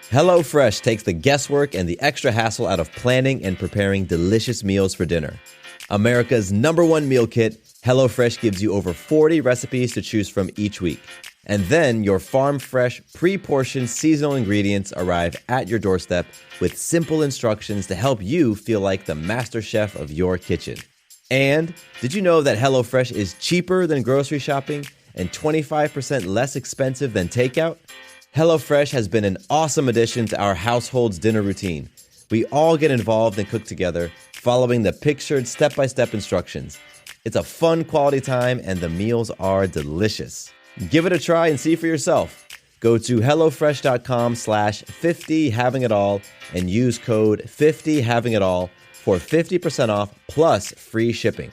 HelloFresh takes the guesswork and the extra hassle out of planning and preparing delicious meals for dinner. America's #1 meal kit, HelloFresh gives you over 40 recipes to choose from each week. And then your farm-fresh, pre-portioned seasonal ingredients arrive at your doorstep with simple instructions to help you feel like the master chef of your kitchen. And did you know that HelloFresh is cheaper than grocery shopping and 25% less expensive than takeout? HelloFresh has been an awesome addition to our household's dinner routine. We all get involved and cook together, following the pictured step-by-step instructions. It's a fun quality time, and the meals are delicious. Give it a try and see for yourself. Go to HelloFresh.com/50havingitall and use code 50havingitall for 50% off plus free shipping.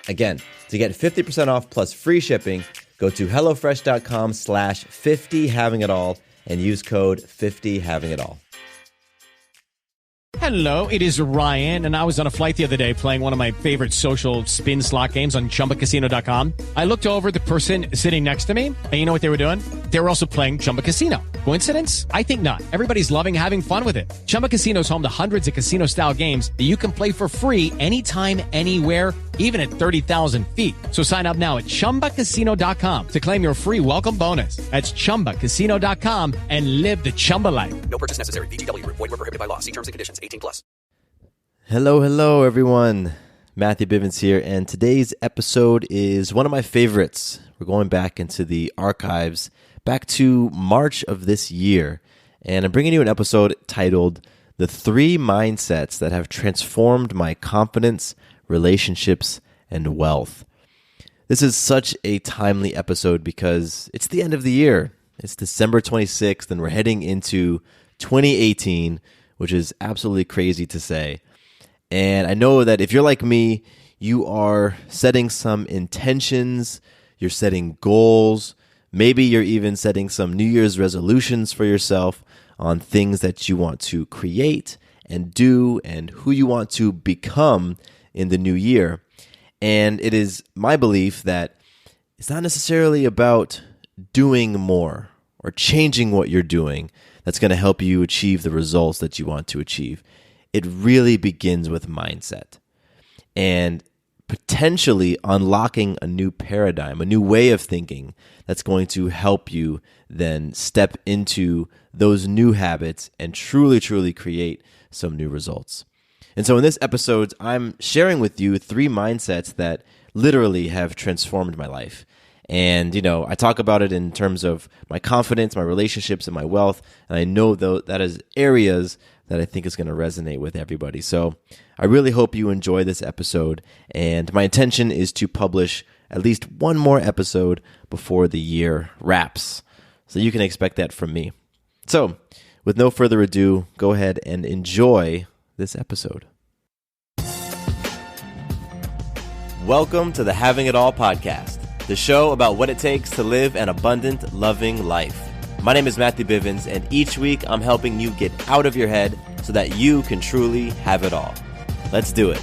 Again, to get 50% off plus free shipping, go to HelloFresh.com/50havingitall and use code 50havingitall. Hello, it is Ryan, and I was on a flight the other day playing one of my favorite social spin slot games on ChumbaCasino.com. I looked over at the person sitting next to me, and you know what they were doing? They were also playing Chumba Casino. Coincidence? I think not. Everybody's loving having fun with it. Chumba Casino is home to hundreds of casino-style games that you can play for free anytime, anywhere, even at 30,000 feet. So sign up now at ChumbaCasino.com to claim your free welcome bonus. That's ChumbaCasino.com and live the Chumba life. No purchase necessary. VGW. Void where prohibited by law. See terms and conditions. 18+. Hello, everyone. Matthew Bivens here, and today's episode is one of my favorites. We're going back into the archives, back to March of this year, and I'm bringing you an episode titled The 3 Mindsets That Have Transformed My Confidence, Relationships, and Wealth. This is such a timely episode because it's the end of the year. It's December 26th, and we're heading into 2018, which is absolutely crazy to say. And I know that if you're like me, you are setting some intentions, you're setting goals, maybe you're even setting some New Year's resolutions for yourself on things that you want to create and do and who you want to become in the new year. And it is my belief that it's not necessarily about doing more or changing what you're doing that's going to help you achieve the results that you want to achieve. It really begins with mindset and potentially unlocking a new paradigm, a new way of thinking that's going to help you then step into those new habits and truly, truly create some new results. And so in this episode, I'm sharing with you 3 mindsets that literally have transformed my life. And, I talk about it in terms of my confidence, my relationships, and my wealth. And I know that is areas that I think is going to resonate with everybody. So I really hope you enjoy this episode. And my intention is to publish at least one more episode before the year wraps. So you can expect that from me. So with no further ado, go ahead and enjoy this episode. Welcome to the Having It All podcast, the show about what it takes to live an abundant, loving life. My name is Matthew Bivens, and each week I'm helping you get out of your head so that you can truly have it all. Let's do it.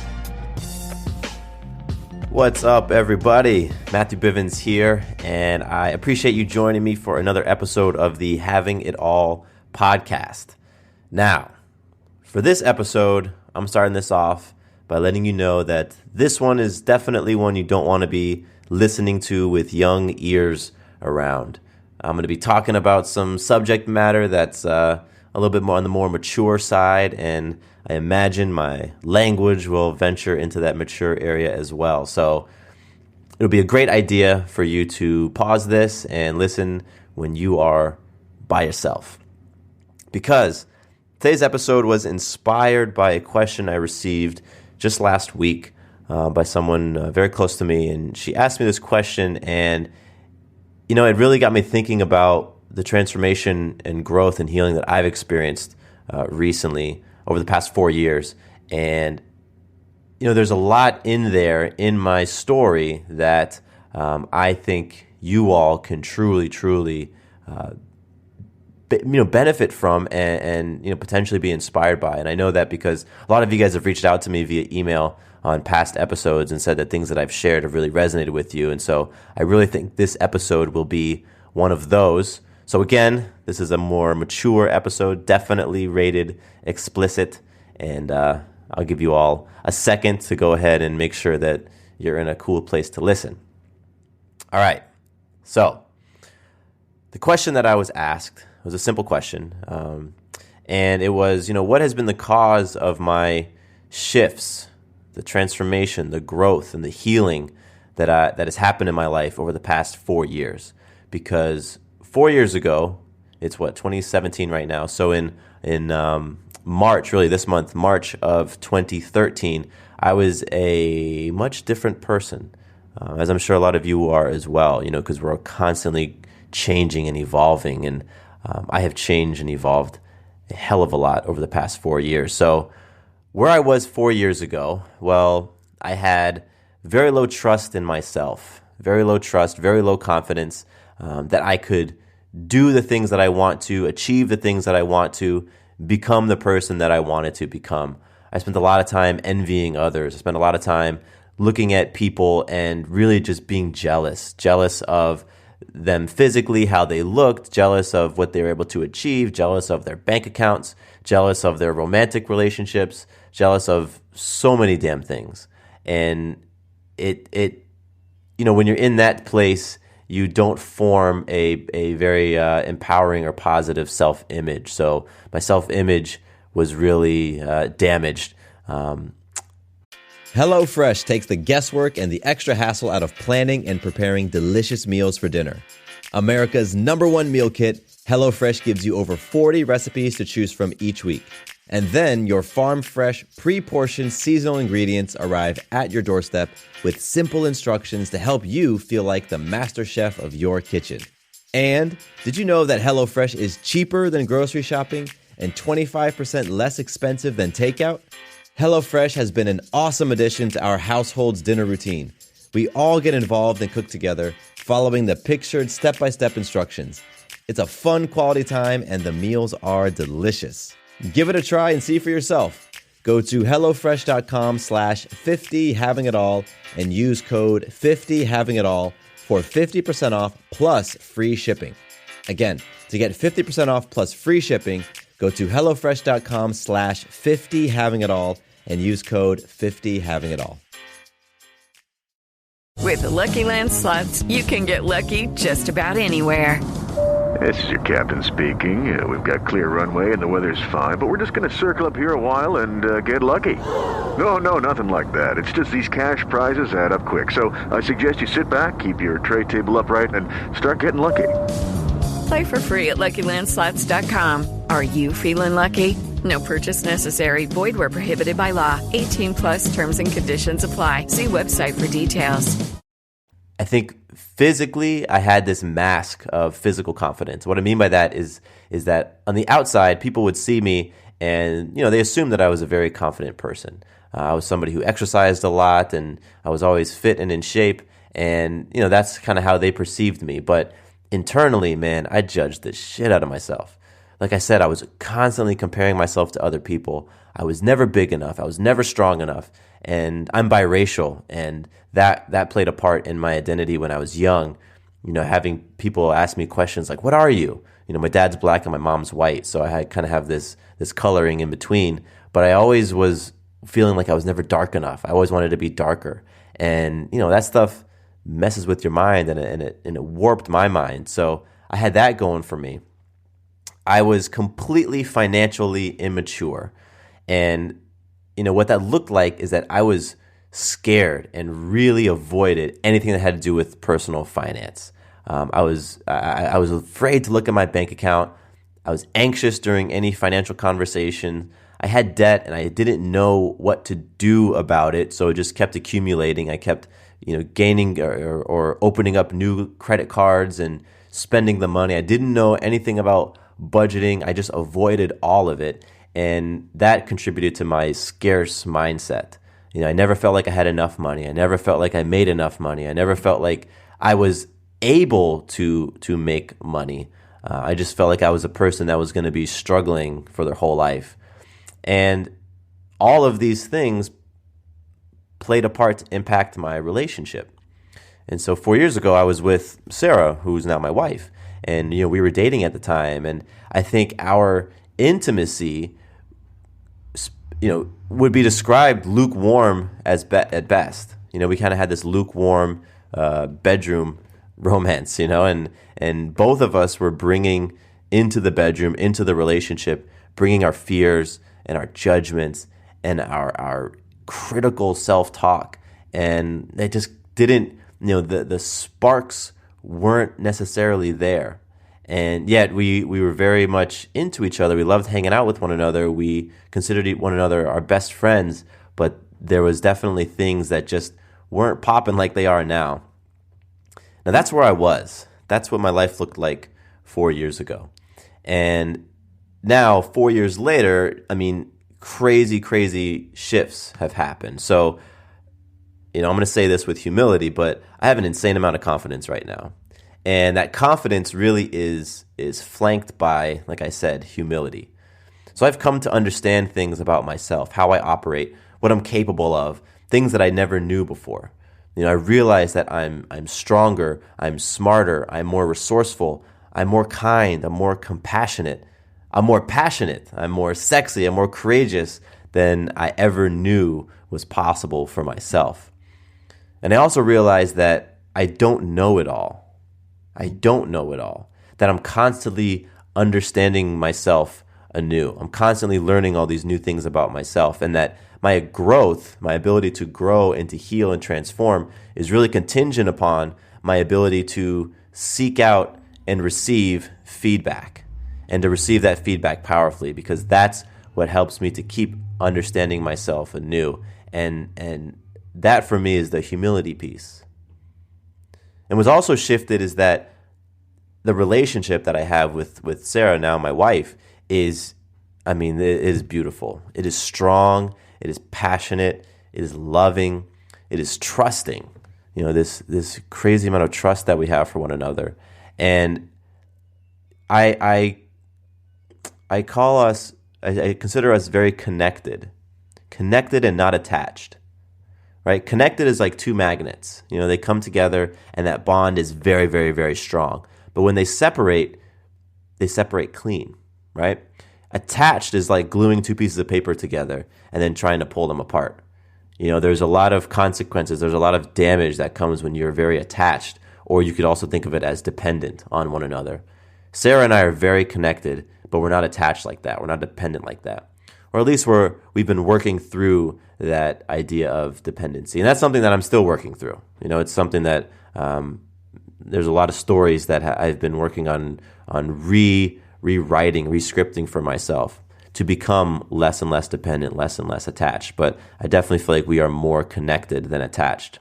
What's up, everybody? Matthew Bivens here, and I appreciate you joining me for another episode of the Having It All podcast. Now, for this episode, I'm starting this off by letting you know that this one is definitely one you don't want to be listening to with young ears around. I'm going to be talking about some subject matter that's a little bit more on the more mature side, and I imagine my language will venture into that mature area as well. So it'll be a great idea for you to pause this and listen when you are by yourself. Because today's episode was inspired by a question I received just last week by someone very close to me, and she asked me this question, and it really got me thinking about the transformation and growth and healing that I've experienced recently over the past 4 years. And there's a lot in there in my story that I think you all can truly benefit from and potentially be inspired by. And I know that because a lot of you guys have reached out to me via email on past episodes and said that things that I've shared have really resonated with you. And so I really think this episode will be one of those So again, this is a more mature episode, definitely rated explicit, and I'll give you all a second to go ahead and make sure that you're in a cool place to listen. All right, so the question that I was asked was a simple question, and it was, what has been the cause of my shifts, the transformation, the growth, and the healing that has happened in my life over the past 4 years? Because 4 years ago, it's 2017 right now. So in March, really this month, March of 2013, I was a much different person, as I'm sure a lot of you are as well, because we're constantly changing and evolving. And I have changed and evolved a hell of a lot over the past 4 years. So where I was 4 years ago, well, I had very low trust in myself, very low trust, very low confidence that I could do the things that I want to, achieve the things that I want to, become the person that I wanted to become. I spent a lot of time envying others. I spent a lot of time looking at people and really just being jealous of them physically, how they looked, jealous of what they were able to achieve, jealous of their bank accounts, jealous of their romantic relationships, jealous of so many damn things. And when you're in that place, you don't form a very empowering or positive self-image. So my self-image was really damaged. HelloFresh takes the guesswork and the extra hassle out of planning and preparing delicious meals for dinner. America's #1 meal kit, HelloFresh gives you over 40 recipes to choose from each week. And then your farm-fresh, pre-portioned seasonal ingredients arrive at your doorstep with simple instructions to help you feel like the master chef of your kitchen. And did you know that HelloFresh is cheaper than grocery shopping and 25% less expensive than takeout? HelloFresh has been an awesome addition to our household's dinner routine. We all get involved and cook together, following the pictured step-by-step instructions. It's a fun quality time, and the meals are delicious. Give it a try and see for yourself. Go to HelloFresh.com/50havingitall and use code 50havingitall for 50% off plus free shipping. Again, to get 50% off plus free shipping, go to HelloFresh.com/50havingitall and use code 50havingitall. With the Lucky Land Slots, you can get lucky just about anywhere. This is your captain speaking. We've got clear runway and the weather's fine, but we're just going to circle up here a while and get lucky. No, nothing like that. It's just these cash prizes add up quick. So I suggest you sit back, keep your tray table upright, and start getting lucky. Play for free at LuckyLandSlots.com. Are you feeling lucky? No purchase necessary. Void where prohibited by law. 18+ terms and conditions apply. See website for details. I think physically, I had this mask of physical confidence. What I mean by that is that on the outside, people would see me and, they assumed that I was a very confident person. I was somebody who exercised a lot and I was always fit and in shape. And, that's kind of how they perceived me. But internally, man, I judged the shit out of myself. Like I said, I was constantly comparing myself to other people. I was never big enough. I was never strong enough. And I'm biracial, and that played a part in my identity when I was young. Having people ask me questions like, "What are you?" My dad's black and my mom's white, so I kind of have this coloring in between. But I always was feeling like I was never dark enough. I always wanted to be darker, and that stuff messes with your mind, and it warped my mind. So I had that going for me. I was completely financially immature, and what that looked like is that I was scared and really avoided anything that had to do with personal finance. I was afraid to look at my bank account. I was anxious during any financial conversation. I had debt and I didn't know what to do about it, so it just kept accumulating. I kept gaining or opening up new credit cards and spending the money. I didn't know anything about budgeting. I just avoided all of it. And that contributed to my scarce mindset. I never felt like I had enough money. I never felt like I made enough money. I never felt like I was able to make money. I just felt like I was a person that was going to be struggling for their whole life. And all of these things played a part to impact my relationship. And so 4 years ago, I was with Sarah, who's now my wife. and we were dating at the time, and I think our intimacy would be described lukewarm at best. We kind of had this lukewarm bedroom romance, and both of us were bringing into the bedroom, into the relationship, bringing our fears and our judgments and our critical self-talk. And they just didn't, the sparks weren't necessarily there. And yet we were very much into each other. We loved hanging out with one another. We considered one another our best friends, but there was definitely things that just weren't popping like they are now. Now that's where I was. That's what my life looked like 4 years ago. And now 4 years later, crazy shifts have happened. So, I'm going to say this with humility, but I have an insane amount of confidence right now. And that confidence really is flanked by, like I said, humility. So I've come to understand things about myself, how I operate, what I'm capable of, things that I never knew before. I realize that I'm stronger, I'm smarter, I'm more resourceful, I'm more kind, I'm more compassionate, I'm more passionate, I'm more sexy, I'm more courageous than I ever knew was possible for myself. And I also realize that I don't know it all. That I'm constantly understanding myself anew. I'm constantly learning all these new things about myself, and that my growth, my ability to grow and to heal and transform is really contingent upon my ability to seek out and receive feedback, and to receive that feedback powerfully, because that's what helps me to keep understanding myself anew. And that for me is the humility piece. And what's also shifted is that the relationship that I have with Sarah, now my wife, it is beautiful. It is strong. It is passionate. It is loving. It is trusting. This crazy amount of trust that we have for one another. And I consider us very connected and not attached. Right? Connected is like two magnets. They come together and that bond is very, very, very strong. But when they separate clean, right? Attached is like gluing two pieces of paper together and then trying to pull them apart. There's a lot of consequences. There's a lot of damage that comes when you're very attached, or you could also think of it as dependent on one another. Sarah and I are very connected, but we're not attached like that. We're not dependent like that. Or at least we've been working through that idea of dependency. And that's something that I'm still working through. It's something that there's a lot of stories that I've been working on rewriting, rescripting for myself to become less and less dependent, less and less attached. But I definitely feel like we are more connected than attached.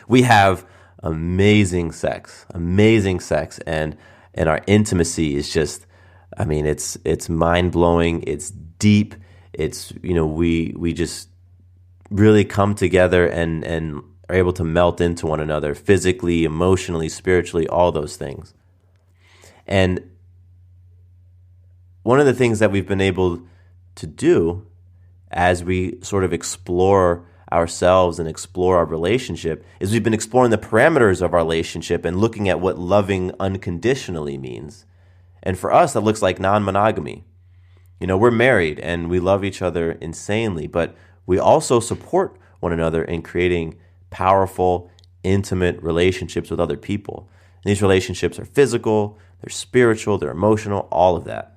We have amazing sex, and our intimacy is just, it's mind-blowing, it's deep, it's, we just really come together and are able to melt into one another physically, emotionally, spiritually, all those things. And one of the things that we've been able to do as we sort of explore ourselves and explore our relationship is we've been exploring the parameters of our relationship and looking at what loving unconditionally means. And for us, that looks like non-monogamy. We're married and we love each other insanely, but we also support one another in creating powerful, intimate relationships with other people. And these relationships are physical, they're spiritual, they're emotional, all of that.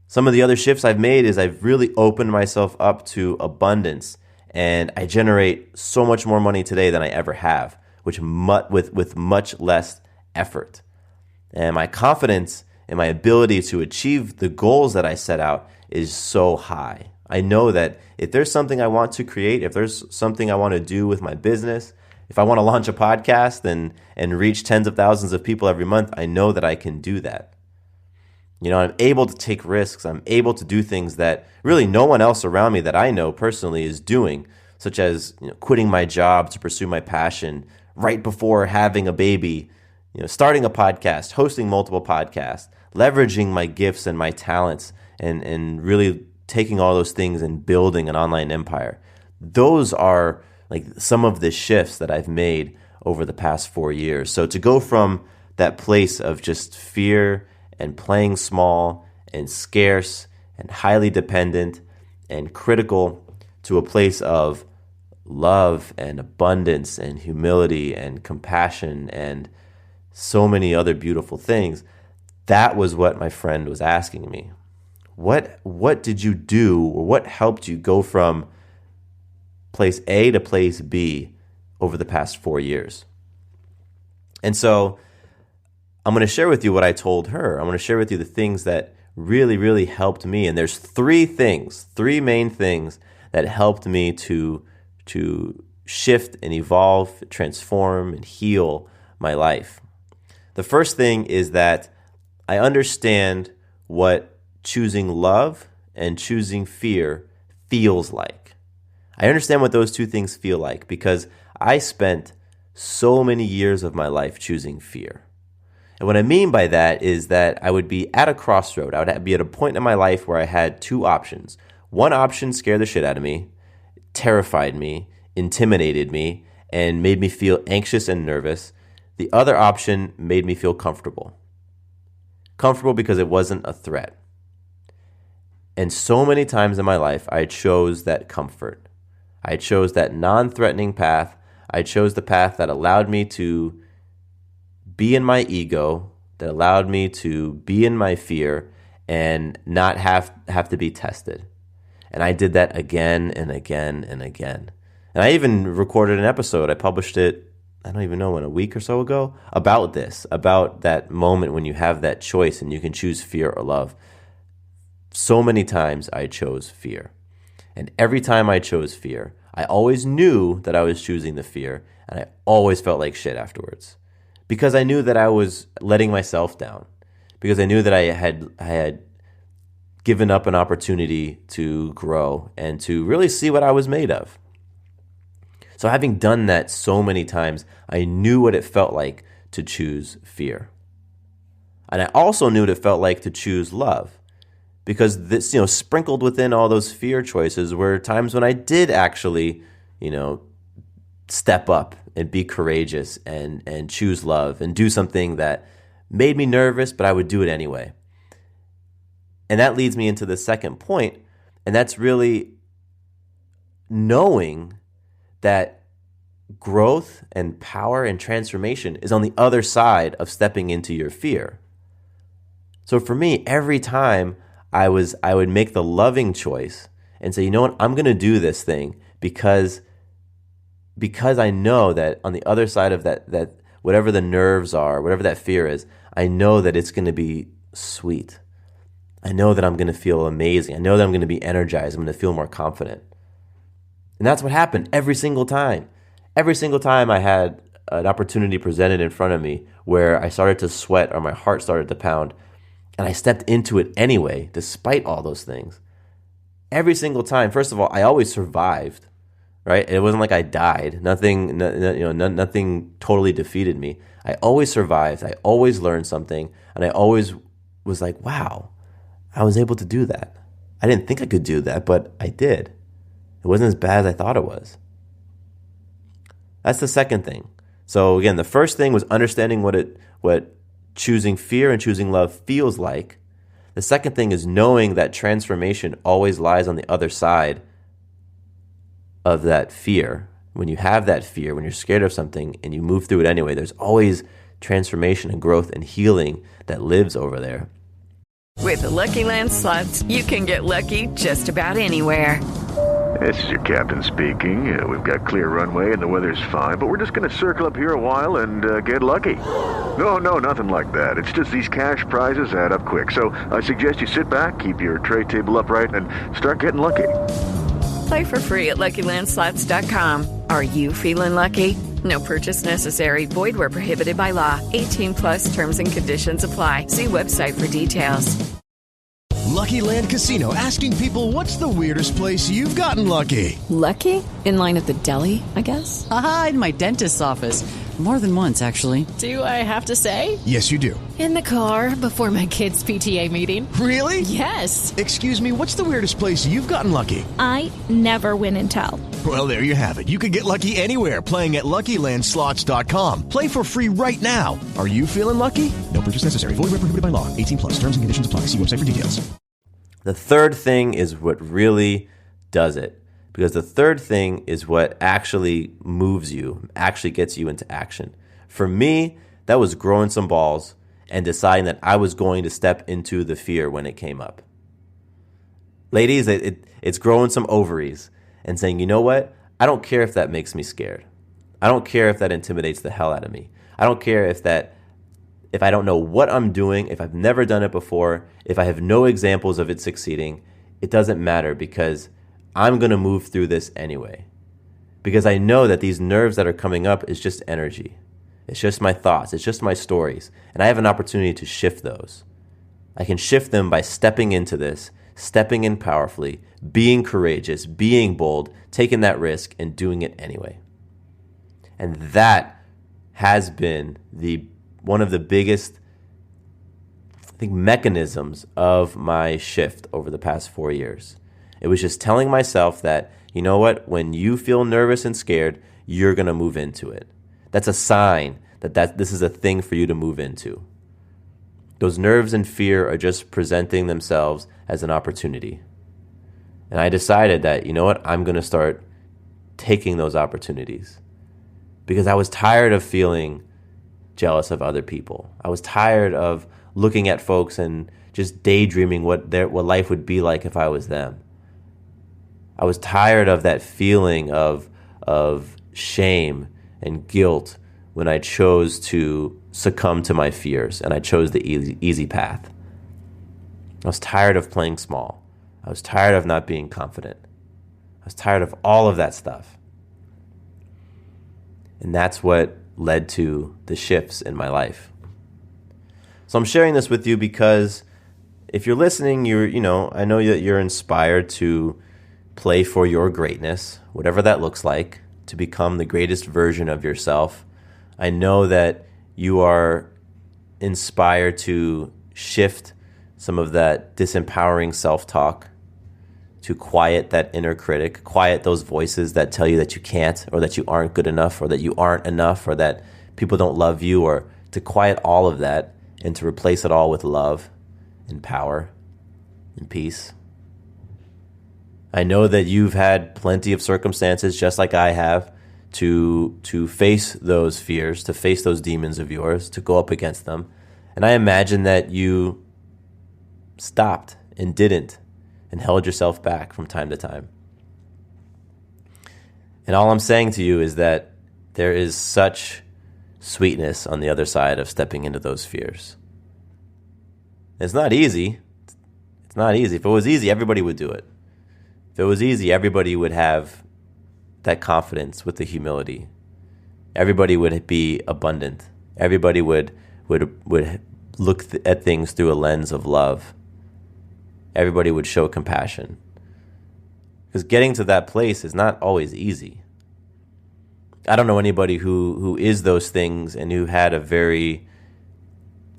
Some of the other shifts I've made is I've really opened myself up to abundance, and I generate so much more money today than I ever have, with much less effort. And my confidence and my ability to achieve the goals that I set out is so high. I know that if there's something I want to create, if there's something I want to do with my business, if I want to launch a podcast and reach tens of thousands of people every month, I know that I can do that. I'm able to take risks. I'm able to do things that really no one else around me that I know personally is doing, such as quitting my job to pursue my passion right before having a baby, starting a podcast, hosting multiple podcasts, leveraging my gifts and my talents, and really taking all those things and building an online empire. Those are like some of the shifts that I've made over the past 4 years. So to go from that place of just fear and playing small and scarce and highly dependent and critical to a place of love and abundance and humility and compassion and so many other beautiful things. That was what my friend was asking me. What did you do, or what helped you go from place A to place B over the past 4 years? And so I'm going to share with you what I told her. I'm going to share with you the things that really, really helped me. And there's three main things that helped me to shift and evolve, transform, and heal my life. The first thing is that I understand what choosing love and choosing fear feels like. I understand what those two things feel like because I spent so many years of my life choosing fear. And what I mean by that is that I would be at a crossroad. I would be at a point in my life where I had two options. One option scared the shit out of me, terrified me, intimidated me, and made me feel anxious and nervous. The other option made me feel comfortable. Comfortable because it wasn't a threat. And so many times in my life, I chose that comfort. I chose that non-threatening path. I chose the path that allowed me to be in my ego, that allowed me to be in my fear and not have to be tested. And I did that again and again and again. And I even recorded an episode. I published it, I don't even know when, a week or so ago, about this, about that moment when you have that choice and you can choose fear or love. So many times I chose fear. And every time I chose fear, I always knew that I was choosing the fear, and I always felt like shit afterwards. Because I knew that I was letting myself down. Because I knew that I had given up an opportunity to grow and to really see what I was made of. So having done that so many times, I knew what it felt like to choose fear. And I also knew what it felt like to choose love. Because this, sprinkled within all those fear choices were times when I did actually, step up and be courageous and choose love and do something that made me nervous, but I would do it anyway. And that leads me into the second point, and that's really knowing that growth and power and transformation is on the other side of stepping into your fear. So for me, every time I would make the loving choice and say, you know what, I'm going to do this thing because I know that on the other side of that whatever the nerves are, whatever that fear is, I know that it's going to be sweet. I know that I'm going to feel amazing. I know that I'm going to be energized. I'm going to feel more confident. And that's what happened every single time. Every single time I had an opportunity presented in front of me where I started to sweat or my heart started to pound, and I stepped into it anyway, despite all those things. Every single time, first of all, I always survived, right? It wasn't like I died. Nothing totally defeated me. I always survived. I always learned something, and I always was like, wow, I was able to do that. I didn't think I could do that, but I did. It wasn't as bad as I thought it was. That's the second thing. So again, the first thing was understanding what choosing fear and choosing love feels like. The second thing is knowing that transformation always lies on the other side of that fear. When you have that fear, when you're scared of something and you move through it anyway, there's always transformation and growth and healing that lives over there. With the Lucky Land Slots, you can get lucky just about anywhere. This is your captain speaking. We've got clear runway and the weather's fine, but we're just going to circle up here a while and get lucky. No, nothing like that. It's just these cash prizes add up quick. So I suggest you sit back, keep your tray table upright, and start getting lucky. Play for free at LuckyLandSlots.com. Are you feeling lucky? No purchase necessary. Void where prohibited by law. 18+ terms and conditions apply. See website for details. Lucky Land Casino, asking people, what's the weirdest place you've gotten lucky? Lucky? In line at the deli, I guess? Aha, in my dentist's office. More than once, actually. Do I have to say? Yes, you do. In the car before my kids' PTA meeting. Really? Yes. Excuse me, what's the weirdest place you've gotten lucky? I never win and tell. Well, there you have it. You can get lucky anywhere, playing at LuckyLandSlots.com. Play for free right now. Are you feeling lucky? No purchase necessary. Void where prohibited by law. 18 plus. Terms and conditions apply. See website for details. The third thing is what really does it. Because the third thing is what actually moves you, actually gets you into action. For me, that was growing some balls and deciding that I was going to step into the fear when it came up. Ladies, it's growing some ovaries and saying, you know what? I don't care if that makes me scared. I don't care if that intimidates the hell out of me. I don't care if I don't know what I'm doing, if I've never done it before, if I have no examples of it succeeding. It doesn't matter, because I'm going to move through this anyway. Because I know that these nerves that are coming up is just energy. It's just my thoughts. It's just my stories. And I have an opportunity to shift those. I can shift them by stepping into this, stepping in powerfully, being courageous, being bold, taking that risk, and doing it anyway. And that has been one of the biggest, I think, mechanisms of my shift over the past 4 years. It was just telling myself that, you know what, when you feel nervous and scared, you're going to move into it. That's a sign that this is a thing for you to move into. Those nerves and fear are just presenting themselves as an opportunity. And I decided that, you know what, I'm going to start taking those opportunities. Because I was tired of feeling jealous of other people. I was tired of looking at folks and just daydreaming what life would be like if I was them. I was tired of that feeling of shame and guilt when I chose to succumb to my fears and I chose the easy path. I was tired of playing small. I was tired of not being confident. I was tired of all of that stuff. And that's what led to the shifts in my life. So I'm sharing this with you because if you're listening, I know that you're inspired to play for your greatness, whatever that looks like, to become the greatest version of yourself. I know that you are inspired to shift some of that disempowering self-talk, to quiet that inner critic, quiet those voices that tell you that you can't, or that you aren't good enough, or that you aren't enough, or that people don't love you, or to quiet all of that and to replace it all with love and power and peace. I know that you've had plenty of circumstances, just like I have, to face those fears, to face those demons of yours, to go up against them. And I imagine that you stopped and didn't and held yourself back from time to time. And all I'm saying to you is that there is such sweetness on the other side of stepping into those fears. It's not easy. It's not easy. If it was easy, everybody would do it. If it was easy, everybody would have that confidence with the humility. Everybody would be abundant. Everybody would look at things through a lens of love. Everybody would show compassion. Because getting to that place is not always easy. I don't know anybody who is those things and who had a very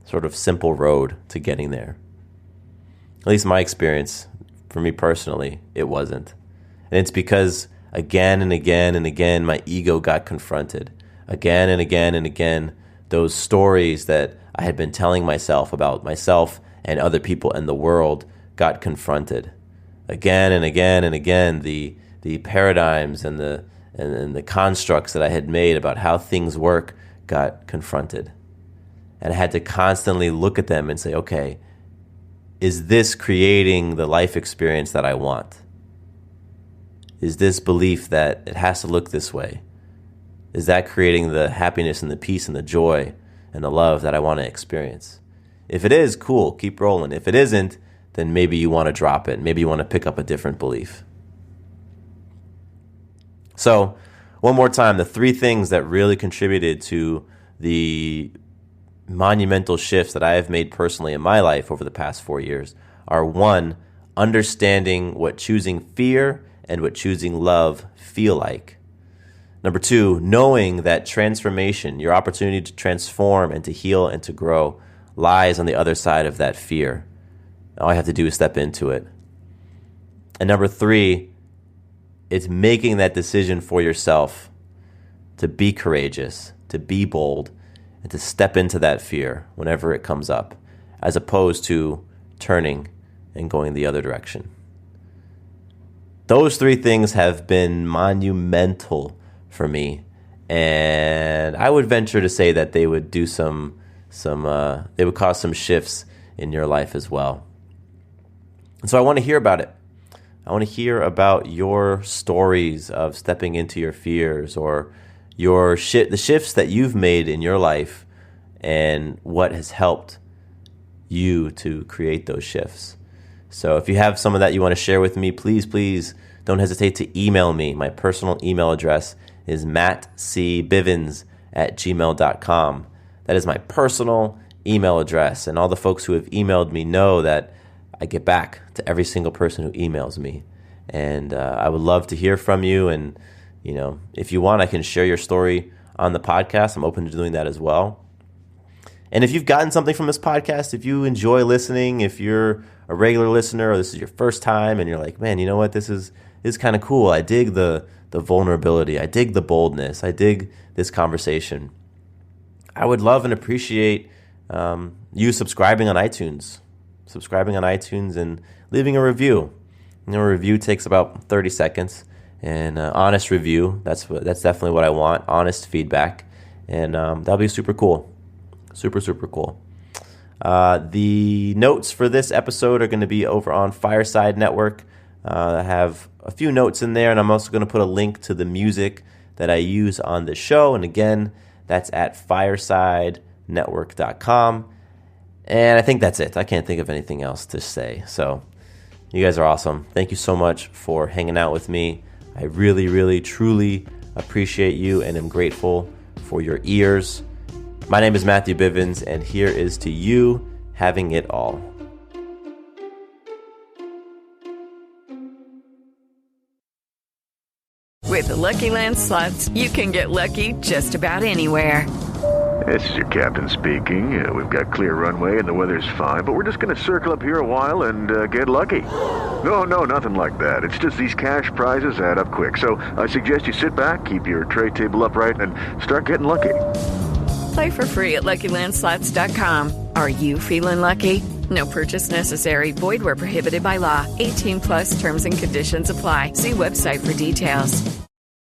sort of simple road to getting there. At least my experience, for me personally, it wasn't. And it's because again and again and again, my ego got confronted. Again and again and again, those stories that I had been telling myself about myself and other people and the world got confronted. Again and again and again, the paradigms and the constructs that I had made about how things work got confronted. And I had to constantly look at them and say, okay, is this creating the life experience that I want? Is this belief that it has to look this way? Is that creating the happiness and the peace and the joy and the love that I want to experience? If it is, cool, keep rolling. If it isn't, then maybe you want to drop it. Maybe you want to pick up a different belief. So, one more time, the 3 things that really contributed to the monumental shifts that I have made personally in my life over the past 4 years are 1, understanding what choosing fear and what choosing love feel like. Number 2, knowing that transformation, your opportunity to transform and to heal and to grow, lies on the other side of that fear. All I have to do is step into it. And number 3, it's making that decision for yourself to be courageous, to be bold, and to step into that fear whenever it comes up, as opposed to turning and going the other direction. Those 3 things have been monumental for me, and I would venture to say that they would do they would cause some shifts in your life as well. And so I want to hear about it. I want to hear about your stories of stepping into your fears, or the shifts that you've made in your life and what has helped you to create those shifts. So if you have some of that you want to share with me, please don't hesitate to email me. My personal email address is mattcbivens@gmail.com. That is my personal email address. And all the folks who have emailed me know that I get back to every single person who emails me. And I would love to hear from you. And, if you want, I can share your story on the podcast. I'm open to doing that as well. And if you've gotten something from this podcast, if you enjoy listening, if you're a regular listener or this is your first time and you're like, man, you know what, this is kind of cool. I dig the vulnerability. I dig the boldness. I dig this conversation. I would love and appreciate you subscribing on iTunes. And leaving a review. A review takes about 30 seconds. And honest review, that's definitely what I want. Honest feedback. And that'll be super cool. Super, super cool. The notes for this episode are going to be over on Fireside Network. I have a few notes in there, and I'm also going to put a link to the music that I use on the show. And again, that's at firesidenetwork.com. And I think that's it. I can't think of anything else to say. So you guys are awesome. Thank you so much for hanging out with me. I really, really, truly appreciate you and am grateful for your ears. My name is Matthew Bivens, and here is to you having it all. With the Lucky Land Slots, you can get lucky just about anywhere. This is your captain speaking. We've got clear runway and the weather's fine, but we're just going to circle up here a while and get lucky. No, nothing like that. It's just these cash prizes add up quick. So I suggest you sit back, keep your tray table upright, and start getting lucky. Play for free at LuckyLandSlots.com. Are you feeling lucky? No purchase necessary. Void where prohibited by law. 18+ terms and conditions apply. See website for details.